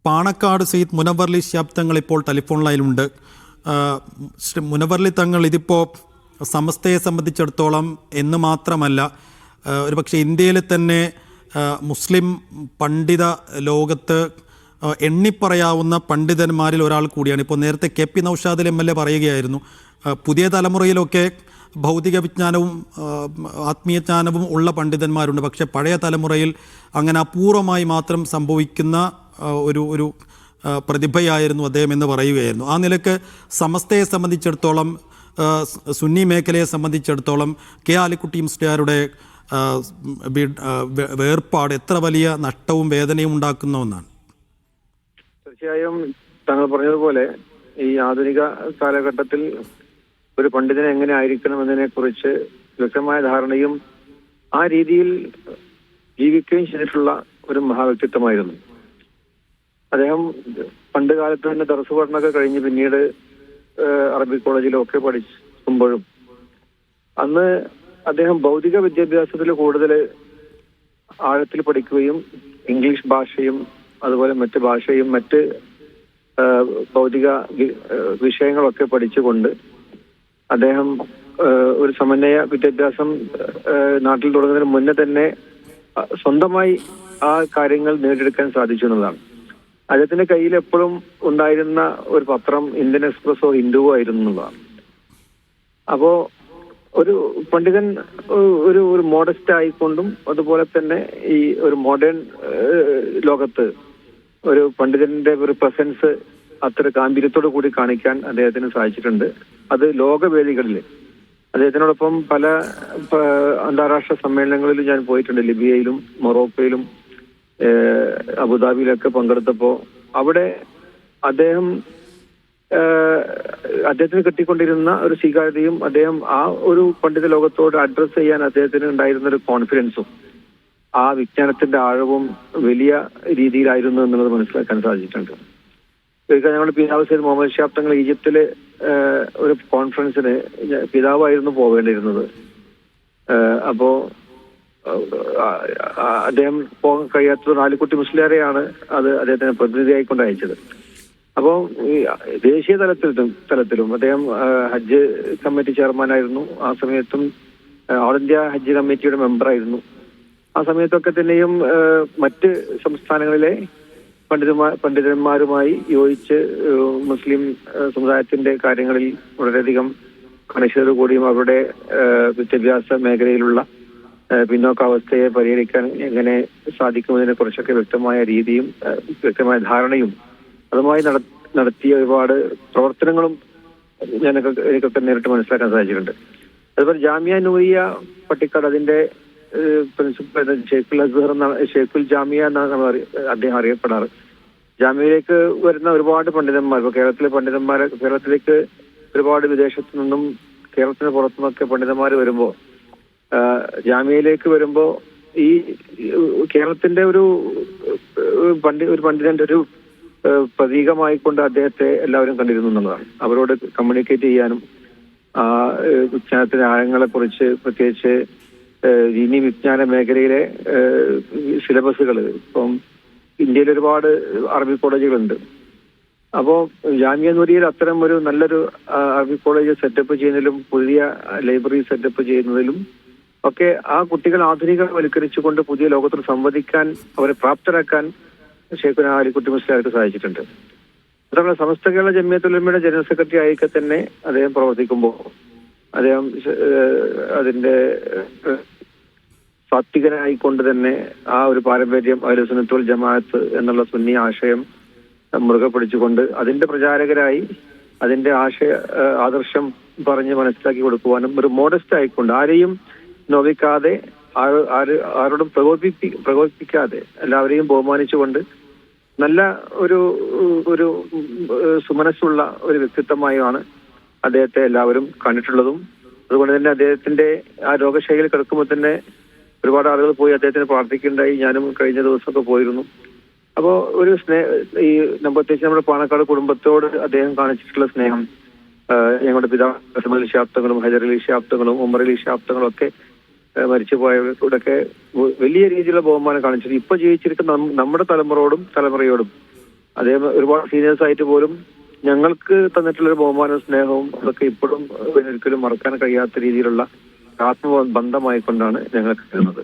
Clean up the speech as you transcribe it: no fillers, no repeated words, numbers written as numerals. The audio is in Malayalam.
പാണക്കാട് സെയ്ദ് മുനവ്വർലി ശിഹാബ് തങ്ങൾ ഇപ്പോൾ ടെലിഫോൺ ലൈനിലുണ്ട്. മുനവ്വർലി തങ്ങൾ, ഇതിപ്പോൾ സമസ്തയെ സംബന്ധിച്ചിടത്തോളം എന്ന് മാത്രമല്ല, ഒരുപക്ഷെ ഇന്ത്യയിൽ തന്നെ മുസ്ലിം പണ്ഡിത ലോകത്ത് എണ്ണിപ്പറയാവുന്ന പണ്ഡിതന്മാരിൽ ഒരാൾ കൂടിയാണ്. ഇപ്പോൾ നേരത്തെ KP നൗഷാദ് MLA പറയുകയായിരുന്നു, പുതിയ തലമുറയിലൊക്കെ ഭൗതിക വിജ്ഞാനവും ആത്മീയജ്ഞാനവും ഉള്ള പണ്ഡിതന്മാരുണ്ട്, പക്ഷേ പഴയ തലമുറയിൽ അങ്ങനെ അപൂർവമായി മാത്രം സംഭവിക്കുന്ന ഒരു പ്രതിഭയായിരുന്നു അദ്ദേഹം എന്ന് പറയുകയായിരുന്നു. ആ നിലക്ക് സമസ്തയെ സംബന്ധിച്ചിടത്തോളം, സുന്നി മേഖലയെ സംബന്ധിച്ചിടത്തോളം K ആലിക്കുട്ടി മുസ്ലിയാരുടെ വേർപാട് എത്ര വലിയ നഷ്ടവും വേദനയും ഉണ്ടാക്കുന്ന ഒന്നാണ്. തീർച്ചയായും താങ്കൾ പറഞ്ഞതുപോലെ ഈ ആധുനിക കാലഘട്ടത്തിൽ ഒരു പണ്ഡിതനെ എങ്ങനെ ആയിരിക്കണം എന്നതിനെ കുറിച്ച് വ്യക്തമായ ധാരണയും ആ രീതിയിൽ ജീവിക്കുകയും ചെയ്തിട്ടുള്ള ഒരു മഹാവ്യക്തിത്വമായിരുന്നു അദ്ദേഹം. പണ്ട് കാലത്ത് തന്നെ ദർസ് പഠനമൊക്കെ കഴിഞ്ഞ് പിന്നീട് അറബിക് കോളേജിലൊക്കെ പഠിക്കുമ്പോഴും അന്ന് അദ്ദേഹം ഭൗതിക വിദ്യാഭ്യാസത്തിൽ കൂടുതൽ ആഴത്തിൽ പഠിക്കുകയും ഇംഗ്ലീഷ് ഭാഷയും അതുപോലെ മറ്റ് ഭാഷയും മറ്റ് ഭൗതിക വിഷയങ്ങളൊക്കെ പഠിച്ചുകൊണ്ട് അദ്ദേഹം ഒരു സമന്വയ വിദ്യാഭ്യാസം നാട്ടിൽ തുടങ്ങുന്നതിന് മുന്നേ തന്നെ സ്വന്തമായി ആ കാര്യങ്ങൾ നേടിയെടുക്കാൻ സാധിച്ചു എന്നുള്ളതാണ്. അദ്ദേഹത്തിന്റെ കയ്യിൽ എപ്പോഴും ഉണ്ടായിരുന്ന ഒരു പത്രം ഇന്ത്യൻ എക്സ്പ്രസോ ഹിന്ദുവോ ആയിരുന്നു എന്നുള്ളതാണ്. അപ്പോ ഒരു പണ്ഡിതൻ ഒരു മോഡസ്റ്റ് ആയിക്കൊണ്ടും അതുപോലെ തന്നെ ഈ ഒരു മോഡേൺ ലോകത്ത് ഒരു പണ്ഡിതന്റെ ഒരു പ്രസൻസ് അത്ര ഗാംഭീര്യത്തോടു കൂടി കാണിക്കാൻ അദ്ദേഹത്തിന് സാധിച്ചിട്ടുണ്ട്. അത് ലോകവേദികളിൽ അദ്ദേഹത്തിനോടൊപ്പം പല അന്താരാഷ്ട്ര സമ്മേളനങ്ങളിലും ഞാൻ പോയിട്ടുണ്ട്. ലിബിയയിലും മൊറോക്കോയിലും അബുദാബിയിലൊക്കെ പങ്കെടുത്തപ്പോൾ അവിടെ അദ്ദേഹത്തിന് കിട്ടിക്കൊണ്ടിരുന്ന ഒരു സ്വീകാര്യതയും അദ്ദേഹം ആ ഒരു പണ്ഡിത ലോകത്തോട് അഡ്രസ് ചെയ്യാൻ അദ്ദേഹത്തിന് ഉണ്ടായിരുന്ന ഒരു കോൺഫിഡൻസും ആ വിജ്ഞാനത്തിന്റെ ആഴവും വലിയ രീതിയിലായിരുന്നു എന്നുള്ളത് മനസ്സിലാക്കാൻ സാധിച്ചിട്ടുണ്ട്. ഞങ്ങളുടെ പിതാവ് സയ്യിദ് മുഹമ്മദ് ശിഹാബ് തങ്ങൾ ഈജിപ്തില് ഒരു കോൺഫറൻസിന് പിതാവായിരുന്നു പോവേണ്ടിയിരുന്നത്. അപ്പോ അദ്ദേഹം പോകാൻ കഴിയാത്തത് ആലിക്കുട്ടി മുസ്ലിയാരെയാണ് അത് അദ്ദേഹത്തിനെ പ്രതിനിധിയായിക്കൊണ്ട് അയച്ചത്. അപ്പോൾ ദേശീയ തലത്തിലും അദ്ദേഹം ഹജ്ജ് കമ്മിറ്റി ചെയർമാനായിരുന്നു. ആ സമയത്തും ഓൾ ഇന്ത്യ ഹജ്ജ് കമ്മിറ്റിയുടെ മെമ്പറായിരുന്നു. ആ സമയത്തൊക്കെ തന്നെയും മറ്റ് സംസ്ഥാനങ്ങളിലെ പണ്ഡിതന്മാരുമായി യോജിച്ച് മുസ്ലിം സമുദായത്തിന്റെ കാര്യങ്ങളിൽ വളരെയധികം കണിശതയോടുകൂടിയും അവരുടെ വിദ്യാഭ്യാസ മേഖലയിലുള്ള പിന്നോക്കാവസ്ഥയെ പരിഹരിക്കാൻ എങ്ങനെ സാധിക്കുമെന്നതിനെ കുറിച്ചൊക്കെ വ്യക്തമായ രീതിയും വ്യക്തമായ ധാരണയും അതുമായി നടത്തിയ ഒരുപാട് പ്രവർത്തനങ്ങളും എനിക്കൊക്കെ നേരിട്ട് മനസ്സിലാക്കാൻ സാധിച്ചിട്ടുണ്ട്. അതുപോലെ ജാമിയ നൂരിയ പട്ടിക്കാട് അതിന്റെ പ്രിൻസിപ്പൽ ഷെയ്ഖുൽ അസ്ഹർ എന്നാണ്, ഷെയ്ഖുൽ ജാമിയ എന്നാണ് അദ്ദേഹം അറിയപ്പെടാറ്. ജാമ്യയിലേക്ക് വരുന്ന ഒരുപാട് പണ്ഡിതന്മാർ, ഇപ്പൊ കേരളത്തിലേക്ക് ഒരുപാട് വിദേശത്തു നിന്നും കേരളത്തിന് പുറത്തുനിന്നൊക്കെ പണ്ഡിതന്മാർ വരുമ്പോൾ ജാമ്യയിലേക്ക് വരുമ്പോൾ ഈ കേരളത്തിന്റെ ഒരു പണ്ഡിതന്റെ ഒരു പ്രതീകമായിക്കൊണ്ട് അദ്ദേഹത്തെ എല്ലാവരും കണ്ടിരുന്നു എന്നുള്ളതാണ്. അവരോട് കമ്മ്യൂണിക്കേറ്റ് ചെയ്യാനും വിജ്ഞാനത്തിന്റെ ആഴങ്ങളെ കുറിച്ച് പ്രത്യേകിച്ച് ദീനി വിജ്ഞാന മേഖലയിലെ സിലബസുകൾ ഇപ്പം ഇന്ത്യയിൽ ഒരുപാട് അറബി കോളേജുകളുണ്ട്. അപ്പോൾ ജാമിയ നൂരിയയിൽ അത്തരം ഒരു നല്ലൊരു അറബി കോളേജ് സെറ്റപ്പ് ചെയ്യുന്നതിലും പുതിയ ലൈബ്രറി സെറ്റപ്പ് ചെയ്യുന്നതിലും ഒക്കെ ആ കുട്ടികൾ ആധുനികവൽക്കരിച്ചുകൊണ്ട് പുതിയ ലോകത്തിൽ സംവദിക്കാൻ അവരെ പ്രാപ്തരാക്കാൻ ഷെയ്ഖുന ആലിക്കുട്ടി മുസ്ലിയാർക്ക് സാധിച്ചിട്ടുണ്ട്. അതുപോലെ സമസ്ത കേരള ജമിയത്തുൽ ഉലമയുടെ ജനറൽ സെക്രട്ടറി ആയിക്കെ തന്നെ അദ്ദേഹം പ്രവർത്തിക്കുമ്പോൾ അദ്ദേഹം അതിന്റെ സാത്വികനായിക്കൊണ്ട് തന്നെ ആ ഒരു പാരമ്പര്യം അഹ്ലു സുന്നത്ത് വൽ ജമാഅത്ത് എന്നുള്ള സുന്നി ആശയം മുറുകെ പിടിച്ചുകൊണ്ട് അതിന്റെ പ്രചാരകരായി അതിന്റെ ആദർശം പറഞ്ഞ് മനസ്സിലാക്കി കൊടുക്കുവാനും ഒരു മോഡസ്റ്റ് ആയിക്കൊണ്ട് ആരെയും നോവിക്കാതെ ആരോടും പ്രകോപിപ്പിക്കാതെ എല്ലാവരെയും ബഹുമാനിച്ചുകൊണ്ട് നല്ല ഒരു സുമനസ്സുള്ള ഒരു വ്യക്തിത്വമായാണ് അദ്ദേഹത്തെ എല്ലാവരും കണ്ടിട്ടുള്ളതും. അതുകൊണ്ട് തന്നെ അദ്ദേഹത്തിന്റെ ആ രോഗശൈലിയിൽ കിടക്കുമ്പോൾ തന്നെ ഒരുപാട് ആളുകൾ പോയി അദ്ദേഹത്തിന് പ്രാർത്ഥിക്കുകയുണ്ടായി. ഞാനും കഴിഞ്ഞ ദിവസമൊക്കെ പോയിരുന്നു. അപ്പോൾ ഒരു പ്രത്യേകിച്ച് നമ്മുടെ പാണക്കാട് കുടുംബത്തോട് അദ്ദേഹം കാണിച്ചിട്ടുള്ള സ്നേഹം ഞങ്ങളുടെ പിതാവ് അസ്മൽ ശിഹാബ് തങ്ങളും ഹൈദർ അലി ശിഹാബ് തങ്ങളും ഉമർ അലി ശിഹാബ് തങ്ങളും ഒക്കെ മരിച്ചുപോയവരോടൊക്കെ വലിയ രീതിയിലുള്ള ബഹുമാനം കാണിച്ചിട്ട് ഇപ്പൊ ജീവിച്ചിരിക്കുന്ന നമ്മുടെ തലമുറയോടും അദ്ദേഹം ഒരുപാട് സീനിയേഴ്സ് ആയിട്ട് പോലും ഞങ്ങൾക്ക് തന്നിട്ടുള്ള ഒരു ബഹുമാനവും സ്നേഹവും അതൊക്കെ ഇപ്പോഴും ഒരിക്കലും മറക്കാൻ കഴിയാത്ത രീതിയിലുള്ള ആത്മബന്ധമായിക്കൊണ്ടാണ് ഞങ്ങൾക്ക് കരുതുന്നത്.